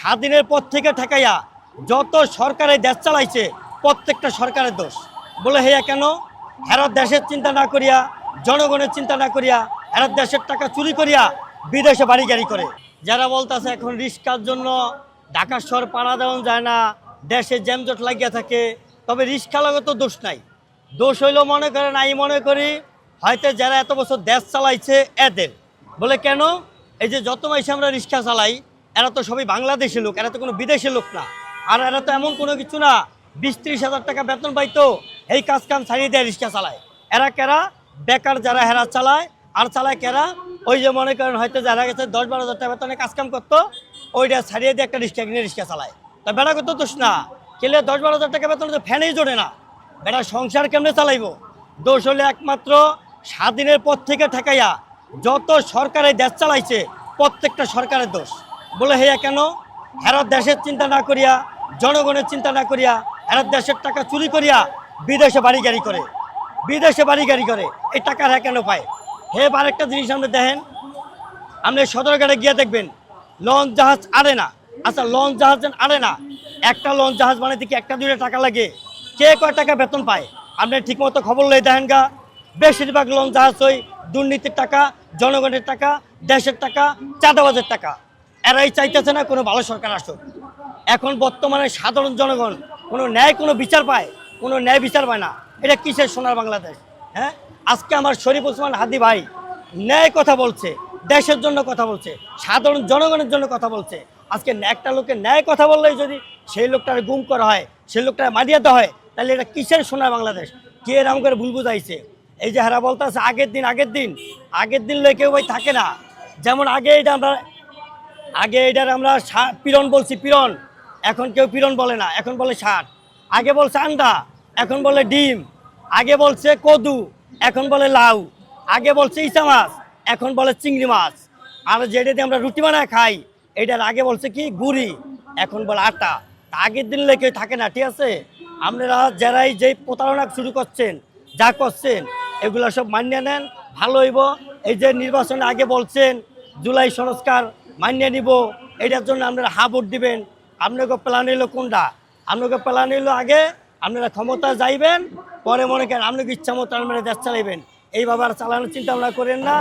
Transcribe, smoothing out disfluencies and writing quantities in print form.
স্বাধীনের পর থেকে ঠেকাইয়া যত সরকারের দেশ চালাইছে প্রত্যেকটা সরকারের দোষ বলে হেয়া কেন হেরা দেশের চিন্তা না করিয়া জনগণের চিন্তা না করিয়া হেরা দেশের টাকা চুরি করিয়া বিদেশে বাড়ি গাড়ি করে। যারা বলতেছে এখন রিক্সার জন্য ঢাকা শহর পাড়া দেওয়া যায় না, দেশে জ্যামজট লাগিয়া থাকে, তবে রিক্সালাগো তো দোষ নাই। দোষ হইল মনে করেন আমি মনে করি হয়তো যারা এত বছর দেশ চালাইছে এদের। বলে কেন এই যে যত মাইসে আমরা রিক্সা চালাই এরা তো সবই বাংলাদেশের লোক, এরা তো কোনো বিদেশের লোক না। আর এরা তো এমন কোনো কিছু না 20-30 হাজার টাকা বেতন পাইতো এই কাজ কাম ছাড়িয়ে দেয় রিক্সা চালায়। এরা কেরা বেকার যারা হেরা চালায় আর চালায় কেরা ওই যে মনে করেন হয়তো যারা গেছে 10-12 হাজার টাকা বেতনে কাজ কাম করতো ওইটা ছাড়িয়ে দিয়ে একটা রিক্সা কিনে রিক্সা চালায়। তা বেড়া করতো দোষ না, কেলে 10-12 হাজার টাকা বেতনে তো ফ্যানেই জোরে না, বেটা সংসার কেমনে চালাইব? দোষ হলে একমাত্র স্বাধীনের পর থেকে ঠেকাইয়া যত সরকারের দেশ চালাইছে প্রত্যেকটা সরকারের দোষ বলে হেয়া কেন হেরা দেশের চিন্তা না করিয়া জনগণের চিন্তা না করিয়া হেরা দেশের টাকা চুরি করিয়া বিদেশে বাড়ি গাড়ি করে, বিদেশে বাড়ি গাড়ি করে। এই টাকা হ্যাঁ কেন পায়? হে আরেকটা জিনিস আপনি দেখেন, আপনি সদরঘাটে গিয়ে দেখবেন লঞ্চ জাহাজ আড়ে না। আচ্ছা লঞ্চ জাহাজ আড়ে না, একটা লঞ্চ জাহাজ বানাইতে কি 1-2 টাকা লাগে? কে কয় টাকা বেতন পায় আপনি ঠিকমতো খবর লই দেখেন গা। বেশিরভাগ লঞ্চ জাহাজ ওই দুর্নীতির টাকা, জনগণের টাকা, দেশের টাকা, চাঁদাবাজের টাকা। এরাই চাইতেছে না কোনো ভালো সরকার আসুক। এখন বর্তমানে সাধারণ জনগণ কোনো ন্যায় কোনো বিচার পায়, কোনো ন্যায় বিচার পায় না। এটা কিসের সোনার বাংলাদেশ? হ্যাঁ, আজকে আমার শরীফ ওসমান হাদি ভাই ন্যায় কথা বলছে, দেশের জন্য কথা বলছে, সাধারণ জনগণের জন্য কথা বলছে। আজকে একটা লোকের ন্যায় কথা বললেই যদি সেই লোকটার গুম করা হয়, সেই লোকটার মারিয়ে দেওয়া হয়, তাহলে এটা কিসের সোনার বাংলাদেশ? কে এরকম করে ভুল বুঝাইছে? এই যে হারা বলতে আছে আগের দিন লয়ে কেউ ভাই থাকে না। যেমন আগে এটার আমরা পিরন বলছি, পিরন, এখন কেউ পিরন বলে না, এখন বলে ষাট। আগে বলছে আন্ডা, এখন বলে ডিম। আগে বলছে কদু, এখন বলে লাউ। আগে বলছে ইচা মাছ, এখন বলে চিংড়ি মাছ। আর যেটা দিয়ে আমরা রুটি বানায় খাই এটার আগে বলছে কি গুড়ি, এখন বলে আটা। আগের দিন কেউ থাকে না, ঠিক আছে? আপনারা যারাই যেই প্রতারণা শুরু করছেন, যা করছেন, এগুলো সব মানিয়ে নেন, ভালো হইব। এই যে নির্বাচনে আগে বলছেন জুলাই সংস্কার মানিয়ে নিব, এটার জন্য আপনারা হা ভোট দিবেন। আপনাকে প্ল্যান হইলো কোনটা? আপনাকে প্ল্যান হইলো আগে আপনারা ক্ষমতা যাইবেন, পরে মনে করেন আপনাকে ইচ্ছা মতো আপনারা দেশ চালাইবেন। এইভাবে আর চালানোর চিন্তা ভাবনা করেন না।